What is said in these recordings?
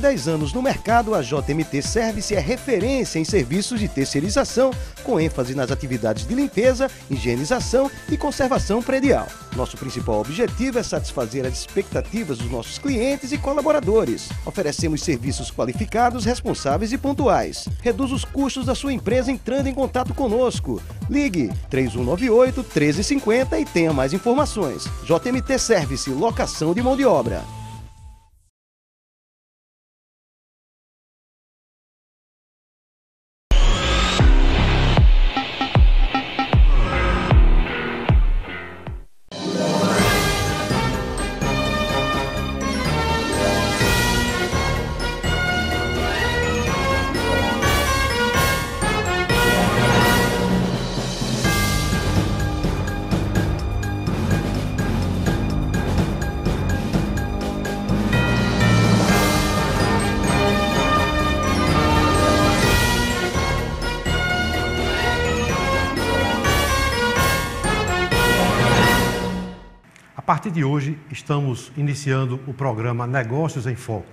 10 anos no mercado, a JMT Service é referência em serviços de terceirização, com ênfase nas atividades de limpeza, higienização e conservação predial. Nosso principal objetivo é satisfazer as expectativas dos nossos clientes e colaboradores. Oferecemos serviços qualificados, responsáveis e pontuais. Reduz os custos da sua empresa entrando em contato conosco. Ligue 3198-1350 e tenha mais informações. JMT Service, locação de mão de obra. A partir de hoje, estamos iniciando o programa Negócios em Foco,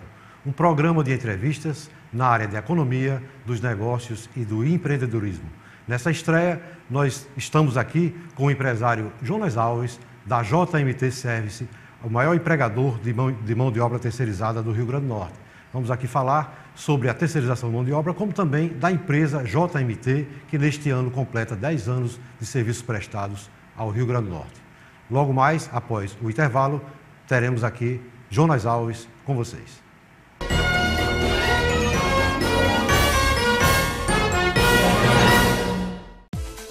um programa de entrevistas na área de economia, dos negócios e do empreendedorismo. Nessa estreia, nós estamos aqui com o empresário Jonas Alves, da JMT Service, o maior empregador de mão de obra terceirizada do Rio Grande do Norte. Vamos aqui falar sobre a terceirização de mão de obra, como também da empresa JMT, que neste ano completa 10 anos de serviços prestados ao Rio Grande do Norte. Logo mais, após o intervalo, teremos aqui Jonas Alves com vocês.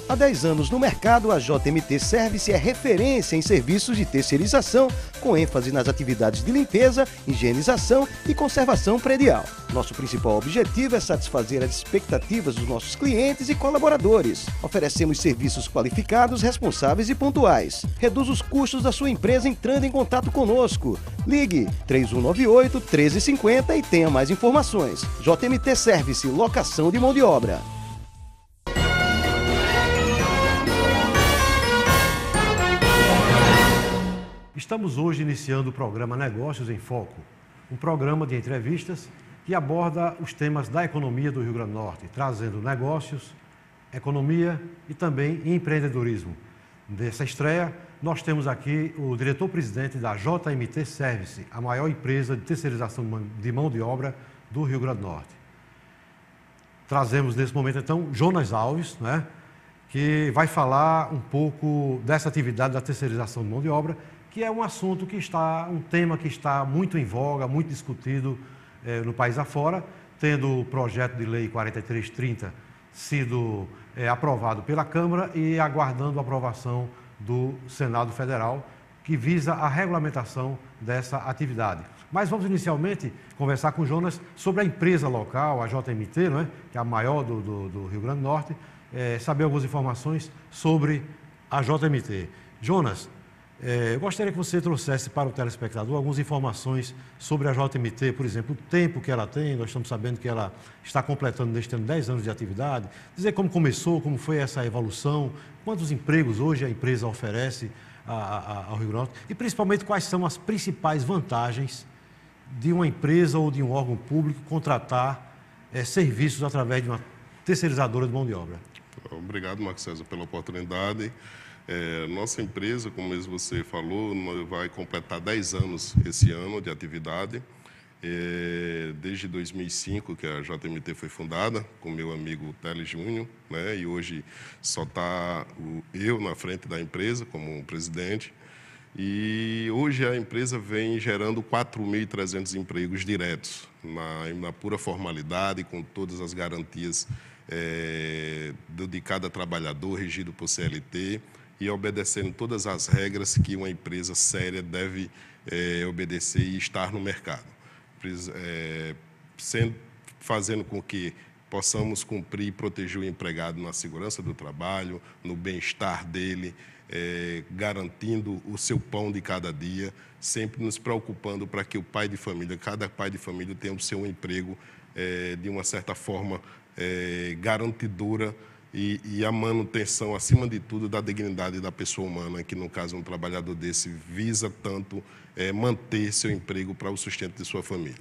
Há 10 anos no mercado, a JMT Service é referência em serviços de terceirização, com ênfase nas atividades de limpeza, higienização e conservação predial. Nosso principal objetivo é satisfazer as expectativas dos nossos clientes e colaboradores. Oferecemos serviços qualificados, responsáveis e pontuais. Reduz os custos da sua empresa entrando em contato conosco. Ligue 3198-1350 e tenha mais informações. JMT Service, locação de mão de obra. Estamos hoje iniciando o programa Negócios em Foco, um programa de entrevistas que aborda os temas da economia do Rio Grande do Norte, trazendo negócios, economia e também empreendedorismo. Nessa estreia, nós temos aqui o diretor-presidente da JMT Service, a maior empresa de terceirização de mão de obra do Rio Grande do Norte. Trazemos nesse momento, então, Jonas Alves, que vai falar um pouco dessa atividade da terceirização de mão de obra, que é um assunto um tema que está muito em voga, muito discutido no país afora, tendo o projeto de lei 4330 sido aprovado pela Câmara e aguardando a aprovação do Senado Federal, que visa a regulamentação dessa atividade. Mas vamos inicialmente conversar com o Jonas sobre a empresa local, a JMT, que é a maior do Rio Grande do Norte, saber algumas informações sobre a JMT. Jonas, eu gostaria que você trouxesse para o telespectador algumas informações sobre a JMT, por exemplo, o tempo que ela tem. Nós estamos sabendo que ela está completando neste ano 10 anos de atividade. Dizer como começou, como foi essa evolução, quantos empregos hoje a empresa oferece ao Rio Grande do Norte e principalmente quais são as principais vantagens de uma empresa ou de um órgão público contratar serviços através de uma terceirizadora de mão de obra. Obrigado, Marcos César, pela oportunidade. Nossa empresa, como mesmo você falou, vai completar 10 anos esse ano de atividade. Desde 2005 que a JMT foi fundada, com meu amigo Teles Júnior, e hoje só está eu na frente da empresa como presidente. E hoje a empresa vem gerando 4.300 empregos diretos, na pura formalidade, com todas as garantias de cada trabalhador, regido por CLT, e obedecendo todas as regras que uma empresa séria deve obedecer e estar no mercado. Fazendo com que possamos cumprir e proteger o empregado na segurança do trabalho, no bem-estar dele, garantindo o seu pão de cada dia, sempre nos preocupando para que cada pai de família tenha o seu emprego de uma certa forma garantidora e a manutenção, acima de tudo, da dignidade da pessoa humana, que no caso um trabalhador desse visa tanto manter seu emprego para o sustento de sua família.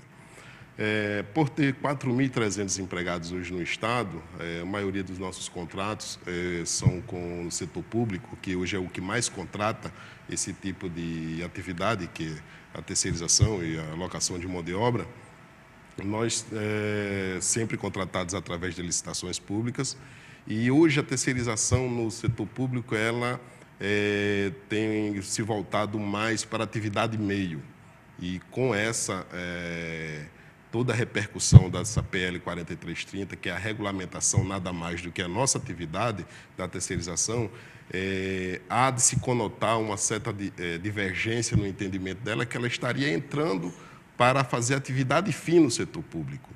Por ter 4.300 empregados hoje no Estado, a maioria dos nossos contratos são com o setor público, que hoje é o que mais contrata esse tipo de atividade, que é a terceirização e a locação de mão de obra. Nós sempre contratados através de licitações públicas, e hoje a terceirização no setor público ela tem se voltado mais para a atividade meio, e com essa toda a repercussão dessa PL 4330, que é a regulamentação nada mais do que a nossa atividade da terceirização, há de se conotar uma certa divergência no entendimento dela, que ela estaria entrando para fazer atividade fim no setor público,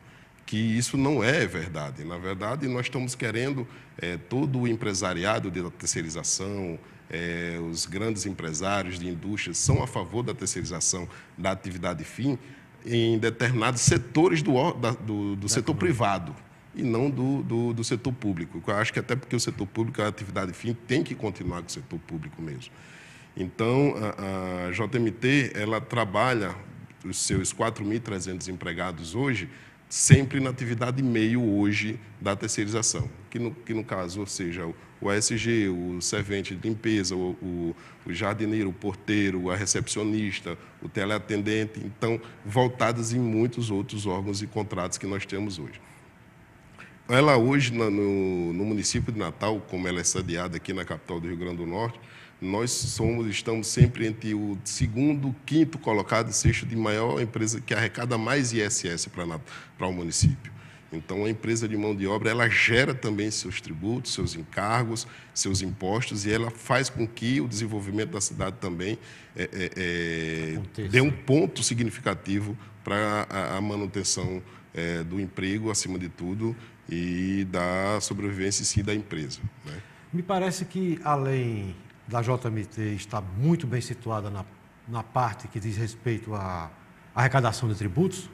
que isso não é verdade. Na verdade, nós estamos querendo todo o empresariado da terceirização, os grandes empresários de indústrias são a favor da terceirização da atividade fim em determinados setores do setor privado e não do setor público. Eu acho que até porque o setor público, a atividade fim, tem que continuar com o setor público mesmo. Então, a JMT, ela trabalha os seus 4.300 empregados hoje, sempre na atividade meio hoje da terceirização, que no caso, ou seja, o ASG, o servente de limpeza, o jardineiro, o porteiro, a recepcionista, o teleatendente, então, voltadas em muitos outros órgãos e contratos que nós temos hoje. Ela hoje, no município de Natal, como ela é sediada aqui na capital do Rio Grande do Norte, nós estamos sempre entre o segundo, quinto colocado, sexto de maior empresa que arrecada mais ISS para o município. Então, a empresa de mão de obra, ela gera também seus tributos, seus encargos, seus impostos, e ela faz com que o desenvolvimento da cidade também dê um ponto significativo para a manutenção do emprego, acima de tudo, e da sobrevivência em si da empresa, né? Me parece que, além da JMT estar muito bem situada na parte que diz respeito à arrecadação de tributos,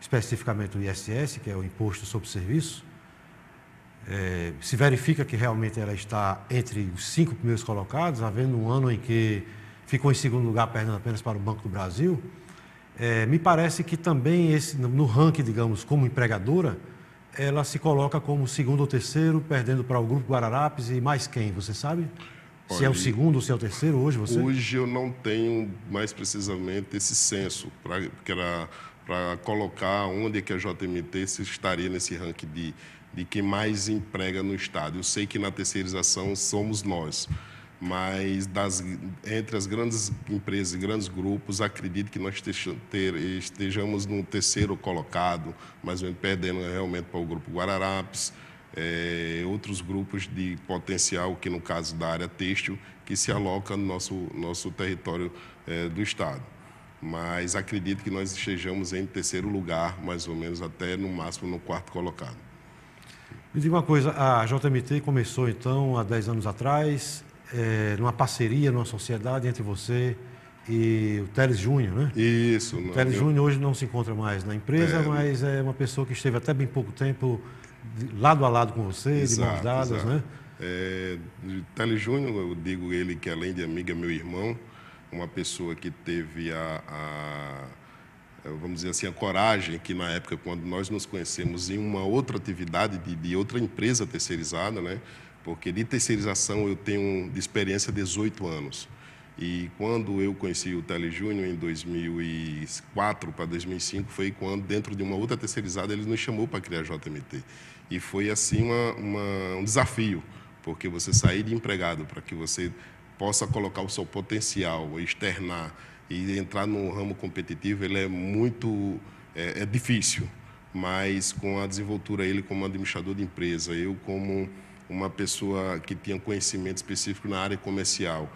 especificamente o ISS, que é o Imposto sobre Serviço, se verifica que realmente ela está entre os 5 primeiros colocados, havendo um ano em que ficou em segundo lugar, perdendo apenas para o Banco do Brasil. Me parece que também no ranking, digamos, como empregadora, ela se coloca como segundo ou terceiro, perdendo para o Grupo Guararapes e mais quem, você sabe? Se é o segundo ou se é o terceiro hoje, você? Hoje eu não tenho mais precisamente esse censo para colocar onde é que a JMT estaria nesse ranking de quem mais emprega no Estado. Eu sei que na terceirização somos nós, mas entre as grandes empresas e grandes grupos, acredito que nós estejamos no terceiro colocado, mais ou menos perdendo realmente para o Grupo Guararapes, outros grupos de potencial, que no caso da área têxtil, que se aloca no nosso território do Estado. Mas acredito que nós estejamos em terceiro lugar, mais ou menos, até no máximo no quarto colocado. Me diga uma coisa, a JMT começou então há 10 anos atrás, numa parceria, numa sociedade entre você e o Teles Júnior, né? Isso. O Teles Júnior hoje não se encontra mais na empresa, mas é uma pessoa que esteve até bem pouco tempo lado a lado com você, exato, de mãos dadas, exato, né? Teles Júnior, eu digo ele que além de amigo é meu irmão, uma pessoa que teve vamos dizer assim, a coragem, que na época, quando nós nos conhecemos em uma outra atividade de outra empresa terceirizada, né? Porque de terceirização eu tenho de experiência 18 anos. E quando eu conheci o Teles Júnior, em 2004 para 2005, foi quando, dentro de uma outra terceirizada, ele nos chamou para criar a JMT. E foi, assim, um desafio, porque você sair de empregado para que você possa colocar o seu potencial, externar e entrar num ramo competitivo, ele é muito difícil. Mas com a desenvoltura, ele como administrador de empresa, eu como uma pessoa que tinha conhecimento específico na área comercial,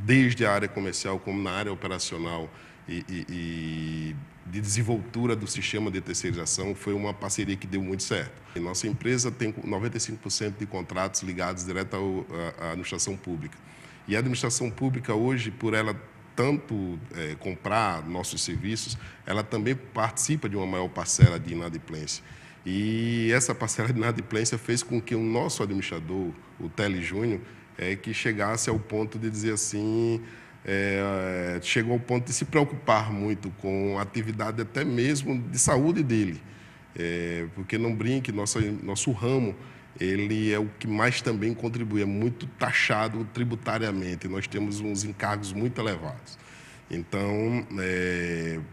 desde a área comercial como na área operacional e de desenvoltura do sistema de terceirização, foi uma parceria que deu muito certo. E nossa empresa tem 95% de contratos ligados direto à administração pública. E a administração pública hoje, por ela tanto comprar nossos serviços, ela também participa de uma maior parcela de inadimplência. E essa parcela de inadimplência fez com que o nosso administrador, o Teles Júnior, que chegasse ao ponto de dizer assim, chegou ao ponto de se preocupar muito com a atividade até mesmo de saúde dele. Porque não brinque, nosso ramo ele é o que mais também contribui, é muito taxado tributariamente, nós temos uns encargos muito elevados. Então,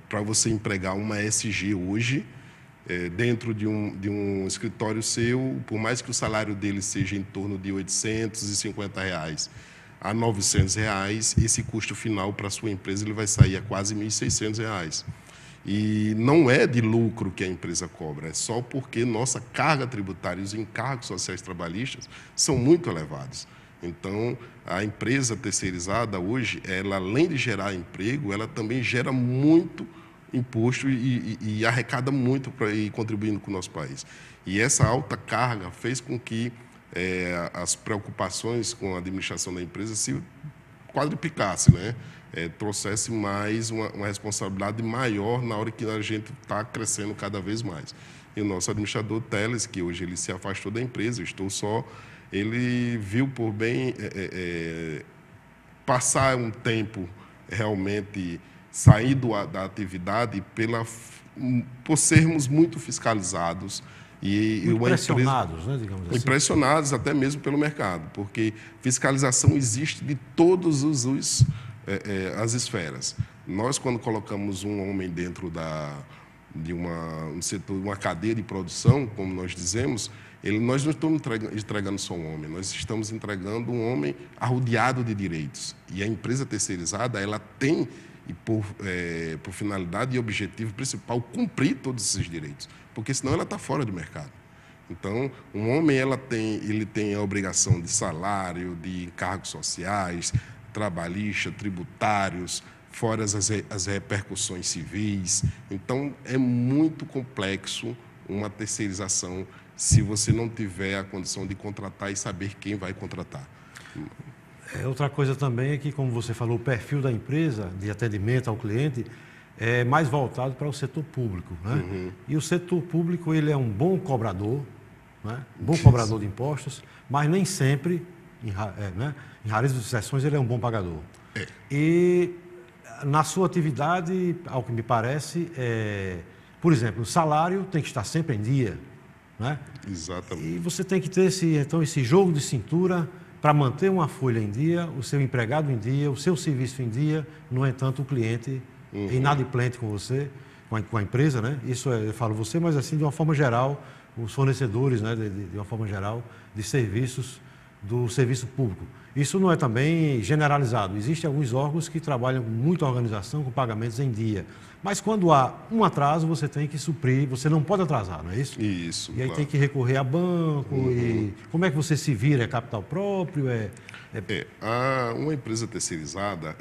para você empregar uma ESG hoje, dentro de um escritório seu, por mais que o salário dele seja em torno de R$ 850 a R$ 900, esse custo final para a sua empresa ele vai sair a quase R$ 1.600. E não é de lucro que a empresa cobra, é só porque nossa carga tributária e os encargos sociais trabalhistas são muito elevados. Então, a empresa terceirizada hoje, ela além de gerar emprego, ela também gera muito imposto e arrecada muito para ir contribuindo com o nosso país. E essa alta carga fez com que as preocupações com a administração da empresa se quadriplicassem, né? Trouxesse mais uma responsabilidade maior na hora que a gente está crescendo cada vez mais. E o nosso administrador Teles, que hoje ele se afastou da empresa, eu estou só, ele viu por bem passar um tempo realmente sair da atividade por sermos muito fiscalizados e muito pressionados, né, digamos assim. Impressionados até mesmo pelo mercado, porque fiscalização existe de todas as esferas. Nós, quando colocamos um homem dentro de um setor, uma cadeia de produção, como nós dizemos, nós não estamos entregando só um homem, nós estamos entregando um homem arrodeado de direitos. E a empresa terceirizada, ela tem por finalidade e objetivo principal cumprir todos esses direitos, porque senão ela está fora do mercado. Então, um homem ele tem a obrigação de salário, de encargos sociais, trabalhistas, tributários, fora as repercussões civis. Então, é muito complexo uma terceirização se você não tiver a condição de contratar e saber quem vai contratar. Outra coisa também é que, como você falou, o perfil da empresa de atendimento ao cliente é mais voltado para o setor público, né? Uhum. E o setor público ele é um bom cobrador, né? Bom cobrador de impostos, mas nem sempre, em raríssimas exceções, ele é um bom pagador. E na sua atividade, ao que me parece, por exemplo, o salário tem que estar sempre em dia, né? Exatamente. E você tem que ter esse jogo de cintura para manter uma folha em dia, o seu empregado em dia, o seu serviço em dia. No entanto, o cliente é inadimplente com você, com a empresa, né? Isso eu falo você, mas assim de uma forma geral, os fornecedores, né, de uma forma geral, de serviços do serviço público. Isso não é também generalizado. Existem alguns órgãos que trabalham com muita organização, com pagamentos em dia. Mas quando há um atraso, você tem que suprir, você não pode atrasar, não é isso? Isso. E aí tem que recorrer a banco. E como é que você se vira? É capital próprio? Uma empresa terceirizada,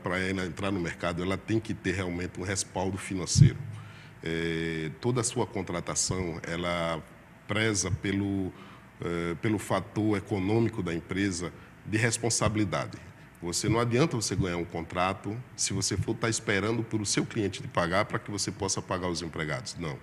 para ela entrar no mercado, ela tem que ter realmente um respaldo financeiro. Toda a sua contratação, ela preza pelo fator econômico da empresa de responsabilidade. Não adianta você ganhar um contrato se você for estar esperando pelo seu cliente de pagar para que você possa pagar os empregados. Não.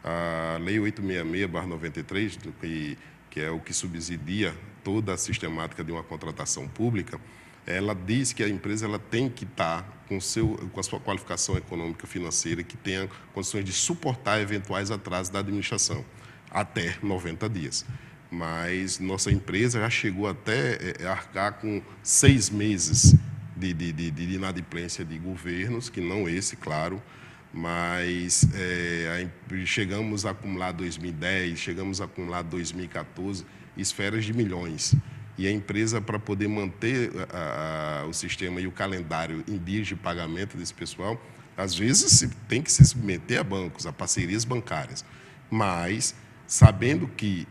A Lei 866/93, que é o que subsidia toda a sistemática de uma contratação pública, ela diz que a empresa tem que estar com a sua qualificação econômica financeira, que tenha condições de suportar eventuais atrasos da administração, até 90 dias. Mas nossa empresa já chegou até a arcar com 6 meses de inadimplência de governos, que não esse, claro, mas chegamos a acumular 2010, chegamos a acumular 2014, esferas de milhões. E a empresa, para poder manter o sistema e o calendário em dias de pagamento desse pessoal, às vezes tem que se submeter a bancos, a parcerias bancárias. Mas sabendo que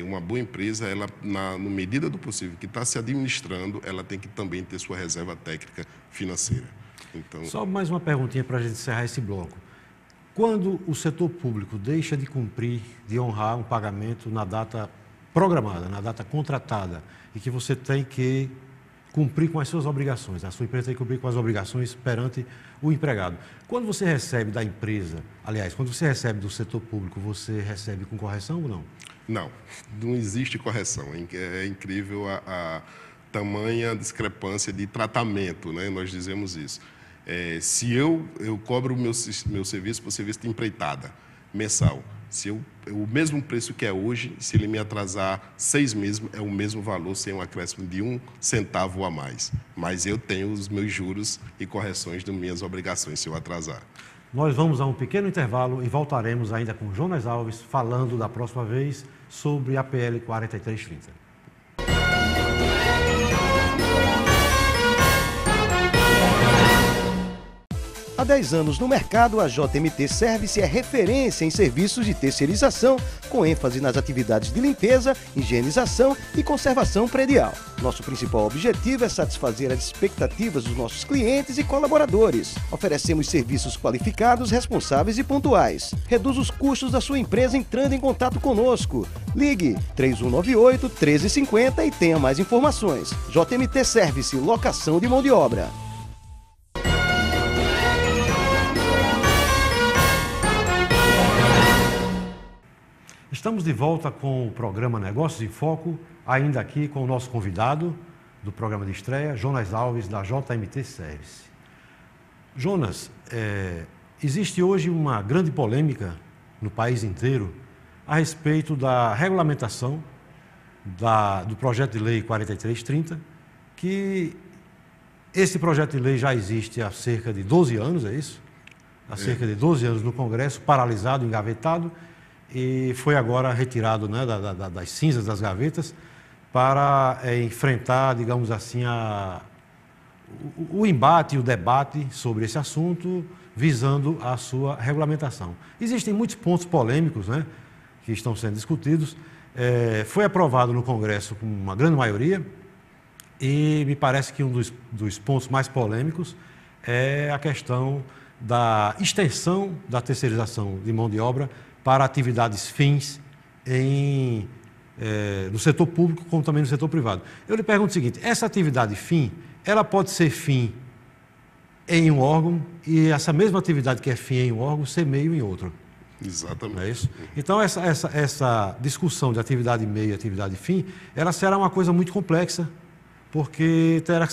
uma boa empresa, ela, na medida do possível, que está se administrando, ela tem que também ter sua reserva técnica financeira. Então... Só mais uma perguntinha para a gente encerrar esse bloco. Quando o setor público deixa de cumprir, de honrar um pagamento na data programada, na data contratada, e que você tem que cumprir com as suas obrigações, a sua empresa tem que cumprir com as obrigações perante o empregado. Quando você recebe da empresa, aliás, quando você recebe do setor público, você recebe com correção ou não? Não existe correção. É incrível tamanha discrepância de tratamento, né? Nós dizemos isso. Se eu cobro o meu serviço por serviço de empreitada mensal, o mesmo preço que é hoje, se ele me atrasar 6 meses, é o mesmo valor, sem um acréscimo de 1 centavo a mais. Mas eu tenho os meus juros e correções das minhas obrigações se eu atrasar. Nós vamos a um pequeno intervalo e voltaremos ainda com Jonas Alves, falando da próxima vez sobre a PL 4330. Há 10 anos no mercado, a JMT Service é referência em serviços de terceirização, com ênfase nas atividades de limpeza, higienização e conservação predial. Nosso principal objetivo é satisfazer as expectativas dos nossos clientes e colaboradores. Oferecemos serviços qualificados, responsáveis e pontuais. Reduz os custos da sua empresa entrando em contato conosco. Ligue 3198-1350 e tenha mais informações. JMT Service, locação de mão de obra. Estamos de volta com o programa Negócios em Foco, ainda aqui com o nosso convidado do programa de estreia, Jonas Alves, da JMT Service. Jonas, existe hoje uma grande polêmica no país inteiro a respeito da regulamentação do projeto de lei 4330, que esse projeto de lei já existe há cerca de 12 anos, é isso? Há cerca de 12 anos no Congresso, paralisado, engavetado, e foi agora retirado, né, das cinzas das gavetas para enfrentar, digamos assim, o embate e o debate sobre esse assunto, visando a sua regulamentação. Existem muitos pontos polêmicos, né, que estão sendo discutidos. Foi aprovado no Congresso com uma grande maioria e me parece que um dos pontos mais polêmicos é a questão da extensão da terceirização de mão de obra para atividades fins no setor público, como também no setor privado. Eu lhe pergunto o seguinte: essa atividade fim, ela pode ser fim em um órgão e essa mesma atividade que é fim em um órgão ser meio em outro. Exatamente. Não é isso? Então, essa discussão de atividade meio e atividade fim, ela será uma coisa muito complexa, porque terá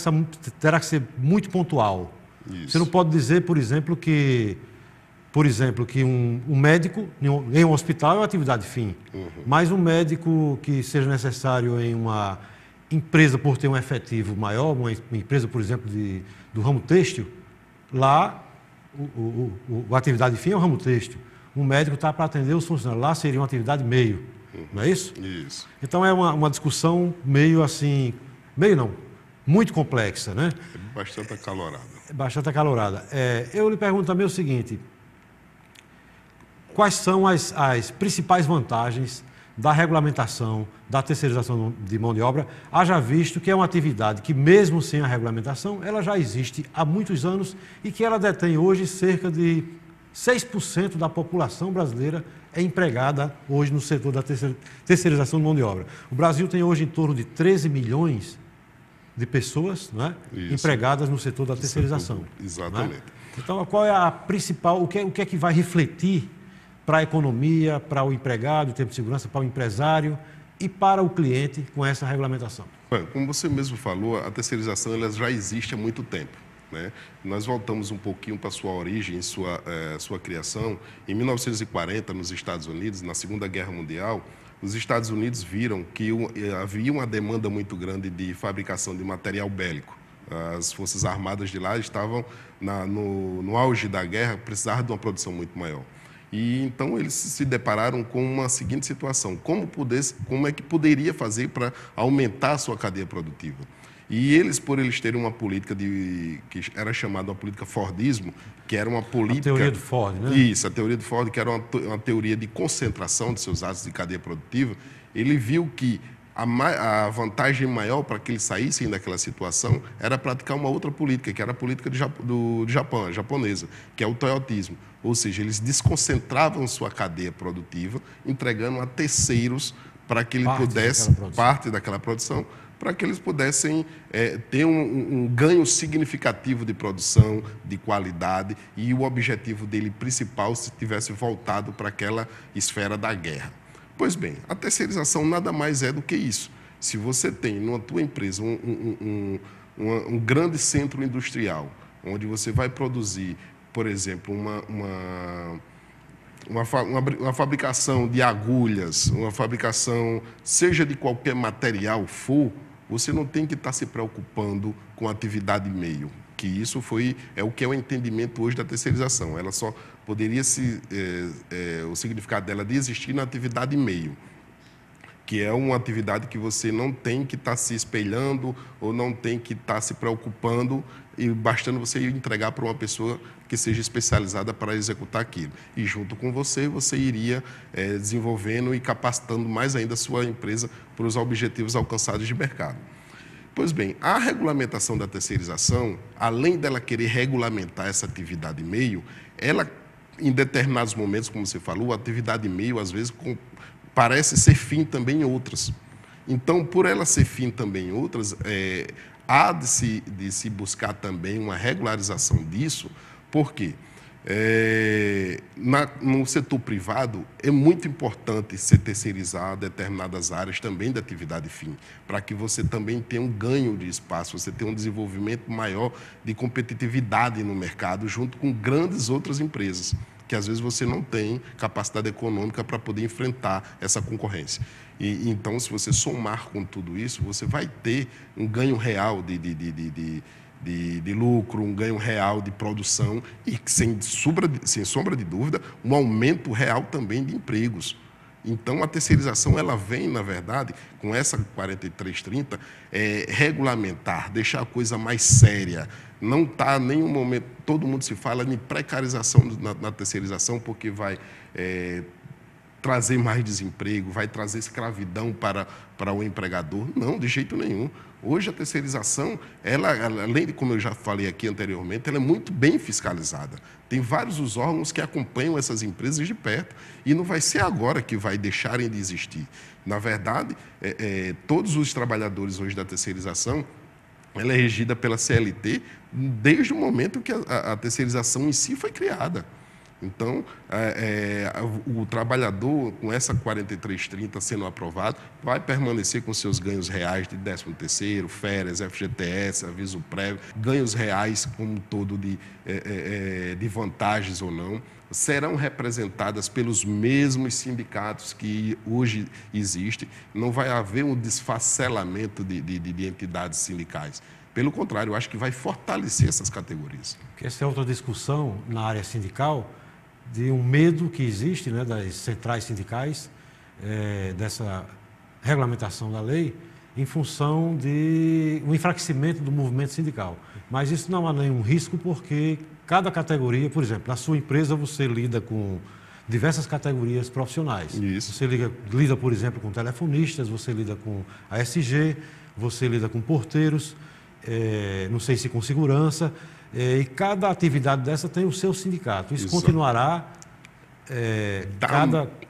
que ser muito pontual. Isso. Você não pode dizer, por exemplo, que um médico em um hospital é uma atividade fim, mas um médico que seja necessário em uma empresa por ter um efetivo maior, uma empresa, por exemplo, do ramo têxtil, lá a atividade fim é o ramo têxtil. Um médico está para atender os funcionários, lá seria uma atividade meio, não é isso? Isso. Então é uma discussão meio assim, meio não, muito complexa, né? É bastante acalorada. Bastante acalorada. Eu lhe pergunto também o seguinte: quais são as principais vantagens da regulamentação, da terceirização de mão de obra, haja visto que é uma atividade que, mesmo sem a regulamentação, ela já existe há muitos anos e que ela detém hoje cerca de 6% da população brasileira é empregada hoje no setor da terceirização de mão de obra. O Brasil tem hoje em torno de 13 milhões de pessoas, não é, empregadas no setor da terceirização. Exatamente. Não é? Então, qual é a principal, o que é que vai refletir para a economia, para o empregado, em tempo de segurança, para o empresário e para o cliente com essa regulamentação? Como você mesmo falou, a terceirização ela já existe há muito tempo, né? Nós voltamos um pouquinho para a sua origem, sua criação. Em 1940, nos Estados Unidos, na Segunda Guerra Mundial, os Estados Unidos viram que havia uma demanda muito grande de fabricação de material bélico. As forças armadas de lá estavam no auge da guerra, precisavam de uma produção muito maior. E então eles se depararam com uma seguinte situação: como é que poderia fazer para aumentar a sua cadeia produtiva? E por eles terem uma política que era chamada uma política Fordismo, que era uma política... A teoria do Ford, né? Isso, a teoria do Ford, que era uma teoria de concentração de seus atos de cadeia produtiva. Ele viu que a vantagem maior para que eles saíssem daquela situação era praticar uma outra política, que era a política do Japão, a japonesa, que é o toyotismo. Ou seja, eles desconcentravam sua cadeia produtiva, entregando a terceiros para que ele pudesse, parte daquela produção, para que eles pudessem ter um ganho significativo de produção, de qualidade, e o objetivo dele principal se tivesse voltado para aquela esfera da guerra. Pois bem, a terceirização nada mais é do que isso. Se você tem na tua empresa um grande centro industrial, onde você vai produzir, por exemplo, uma fabricação de agulhas, uma fabricação, seja de qualquer material for, você não tem que estar se preocupando com a atividade meio, que isso é o que é o entendimento hoje da terceirização. Ela só poderia o significado dela de existir na atividade meio, que é uma atividade que você não tem que estar se espelhando ou não tem que estar se preocupando, e bastando você entregar para uma pessoa que seja especializada para executar aquilo. E junto com você, você iria desenvolvendo e capacitando mais ainda a sua empresa para os objetivos alcançados de mercado. Pois bem, a regulamentação da terceirização, além dela querer regulamentar essa atividade meio, ela, em determinados momentos, como você falou, a atividade meio, às vezes, parece ser fim também em outras. Então, por ela ser fim também em outras, há de se buscar também uma regularização disso, porque no setor privado é muito importante se terceirizar determinadas áreas também da atividade fim, para que você também tenha um ganho de espaço, você tenha um desenvolvimento maior de competitividade no mercado, junto com grandes outras empresas, que às vezes você não tem capacidade econômica para poder enfrentar essa concorrência. E então, se você somar com tudo isso, você vai ter um ganho real de lucro, um ganho real de produção e, sem sombra de dúvida, um aumento real também de empregos. Então, a terceirização ela vem, na verdade, com essa 4330, regulamentar, deixar a coisa mais séria. Não está em nenhum momento, todo mundo se fala em precarização na terceirização, porque vai trazer mais desemprego, vai trazer escravidão para o empregador. Não, de jeito nenhum. Hoje a terceirização, ela, além de, como eu já falei aqui anteriormente, ela é muito bem fiscalizada. Tem vários os órgãos que acompanham essas empresas de perto e não vai ser agora que vai deixarem de existir. Na verdade, todos os trabalhadores hoje da terceirização, ela é regida pela CLT desde o momento que a terceirização em si foi criada. Então, o trabalhador, com essa 4330 sendo aprovado, vai permanecer com seus ganhos reais de 13º, férias, FGTS, aviso prévio, ganhos reais como um todo de vantagens ou não, serão representadas pelos mesmos sindicatos que hoje existem. Não vai haver um desfacelamento de entidades sindicais. Pelo contrário, eu acho que vai fortalecer essas categorias. Essa é outra discussão na área sindical, de um medo que existe, né, das centrais sindicais, dessa regulamentação da lei, em função de um enfraquecimento do movimento sindical. Mas isso não há nenhum risco, porque cada categoria, por exemplo, na sua empresa você lida com diversas categorias profissionais. Isso. Você lida, por exemplo, com telefonistas, você lida com ASG, você lida com porteiros, não sei se com segurança, e cada atividade dessa tem o seu sindicato. Isso Exato. Continuará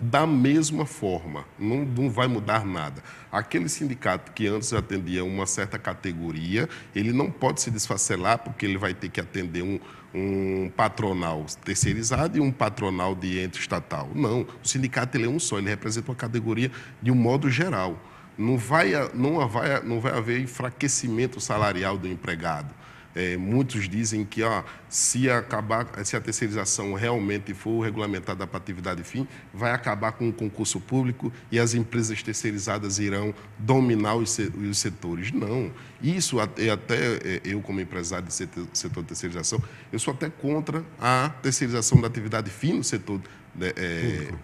da mesma forma, não vai mudar nada. Aquele sindicato que antes atendia uma certa categoria, ele não pode se desfacelar, porque ele vai ter que atender um patronal terceirizado e um patronal de ente estatal. Não, o sindicato ele é um só, ele representa uma categoria de um modo geral. Não vai haver enfraquecimento salarial do empregado. Muitos dizem que se a terceirização realmente for regulamentada para atividade fim, vai acabar com o concurso público e as empresas terceirizadas irão dominar os setores. Não. Isso, até eu, como empresário do setor de terceirização, eu sou até contra a terceirização da atividade fim no setor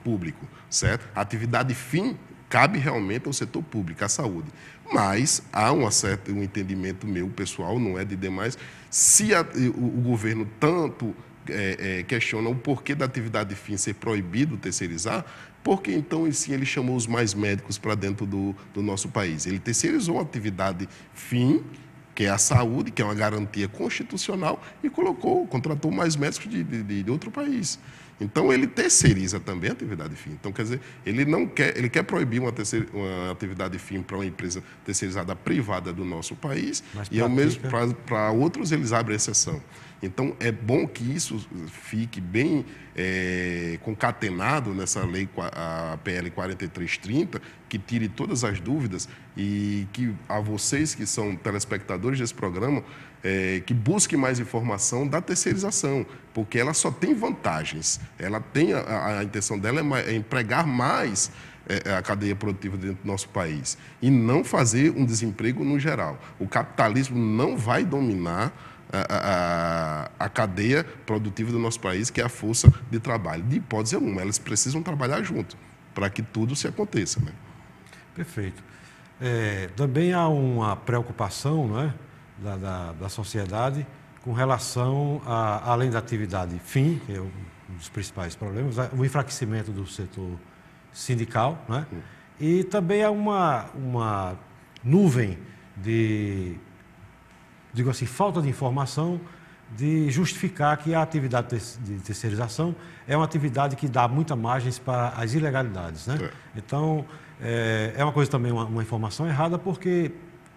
público, certo? A atividade fim cabe realmente ao setor público, à saúde. Mas há um entendimento meu, pessoal, não é de demais, se o governo tanto questiona o porquê da atividade fim ser proibido terceirizar, porque então sim ele chamou os mais médicos para dentro do nosso país. Ele terceirizou a atividade fim, que é a saúde, que é uma garantia constitucional, e contratou mais médicos de outro país. Então, ele terceiriza também a atividade fim. Então, quer dizer, ele quer proibir uma atividade fim para uma empresa terceirizada privada do nosso país, e ao mesmo para outros eles abrem exceção. Então, é bom que isso fique bem concatenado nessa lei, a PL 4330, que tire todas as dúvidas e que a vocês que são telespectadores desse programa, que busquem mais informação da terceirização, porque ela só tem vantagens. Ela tem a intenção dela é empregar mais a cadeia produtiva dentro do nosso país e não fazer um desemprego no geral. O capitalismo não vai dominar a cadeia produtiva do nosso país, que é a força de trabalho. De hipótese alguma, elas precisam trabalhar junto para que tudo se aconteça, né? Perfeito. Também há uma preocupação, não é, da sociedade com relação além da atividade fim, que é um dos principais problemas, o enfraquecimento do setor sindical, né? E também há uma nuvem de, digo assim, falta de informação de justificar que a atividade de terceirização é uma atividade que dá muita margens para as ilegalidades, né? Então, é uma coisa também, uma informação errada, porque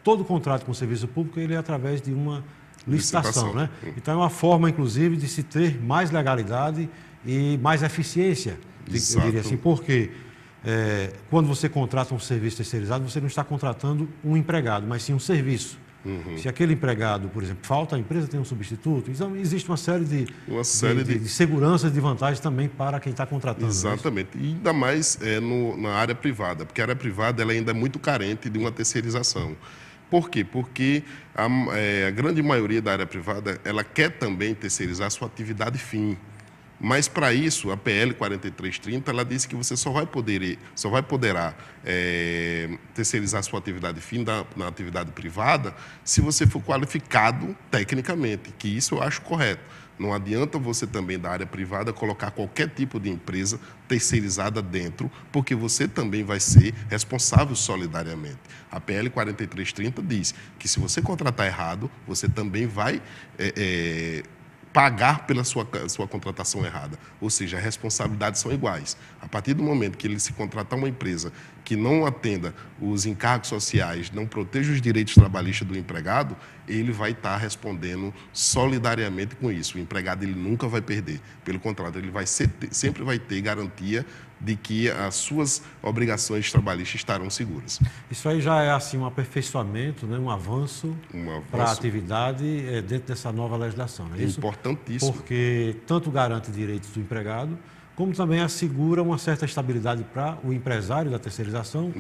todo contrato com o serviço público ele é através de uma licitação, né? Então, é uma forma, inclusive, de se ter mais legalidade e mais eficiência, eu diria assim, porque quando você contrata um serviço terceirizado, você não está contratando um empregado, mas sim um serviço. Se aquele empregado, por exemplo, falta, a empresa tem um substituto. Então, existe uma série de seguranças, de vantagens também para quem está contratando. Exatamente. E ainda mais na área privada, porque a área privada ela ainda é muito carente de uma terceirização. Por quê? Porque a grande maioria da área privada ela quer também terceirizar a sua atividade fim. Mas, para isso, a PL 4330, ela diz que você só vai poderá terceirizar sua atividade fim na atividade privada se você for qualificado tecnicamente, que isso eu acho correto. Não adianta você também, da área privada, colocar qualquer tipo de empresa terceirizada dentro, porque você também vai ser responsável solidariamente. A PL 4330 diz que se você contratar errado, você também vai pagar pela sua contratação errada. Ou seja, as responsabilidades são iguais. A partir do momento que ele se contratar uma empresa que não atenda os encargos sociais, não proteja os direitos trabalhistas do empregado, ele vai estar respondendo solidariamente com isso. O empregado ele nunca vai perder. Pelo contrário, ele sempre vai ter garantia de que as suas obrigações trabalhistas estarão seguras. Isso aí já é assim um aperfeiçoamento, né? Um avanço para a atividade dentro dessa nova legislação. É importantíssimo. Porque tanto garante direitos do empregado, como também assegura uma certa estabilidade para o empresário da terceirização,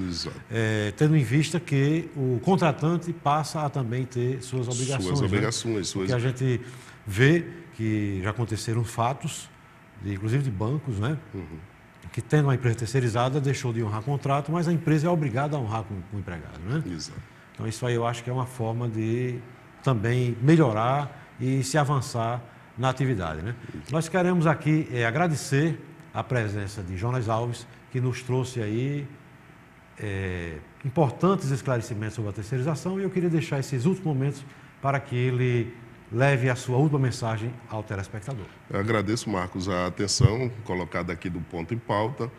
tendo em vista que o contratante passa a também ter suas obrigações. Porque a gente vê que já aconteceram fatos, inclusive de bancos, né? Que tendo uma empresa terceirizada, deixou de honrar contrato, mas a empresa é obrigada a honrar com o empregado, né? Exato. Então, isso aí eu acho que é uma forma de também melhorar e se avançar na atividade, né? Nós queremos aqui agradecer a presença de Jonas Alves, que nos trouxe aí importantes esclarecimentos sobre a terceirização, e eu queria deixar esses últimos momentos para que ele leve a sua última mensagem ao telespectador. Eu agradeço, Marcos, a atenção colocada aqui do ponto em pauta.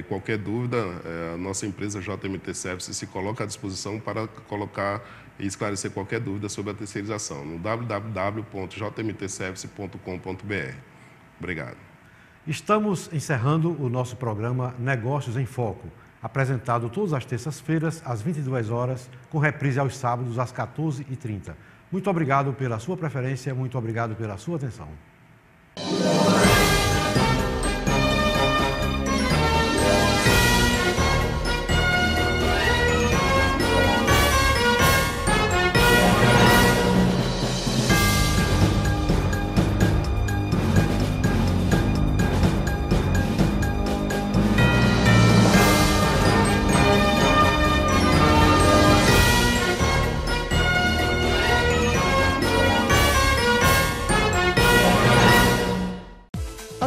Qualquer dúvida, a nossa empresa JMT Services se coloca à disposição para colocar e esclarecer qualquer dúvida sobre a terceirização no www.jmtservice.com.br. Obrigado. Estamos encerrando o nosso programa Negócios em Foco, apresentado todas as terças-feiras às 22 horas, com reprise aos sábados às 14h30. Muito obrigado pela sua preferência, muito obrigado pela sua atenção.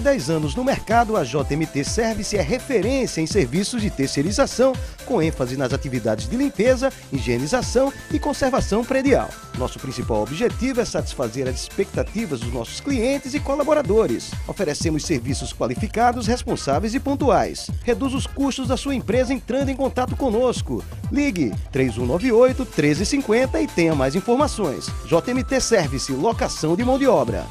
10 anos no mercado, a JMT Service é referência em serviços de terceirização, com ênfase nas atividades de limpeza, higienização e conservação predial. Nosso principal objetivo é satisfazer as expectativas dos nossos clientes e colaboradores. Oferecemos serviços qualificados, responsáveis e pontuais. Reduz os custos da sua empresa entrando em contato conosco. Ligue 3198-1350 e tenha mais informações. JMT Service, locação de mão de obra.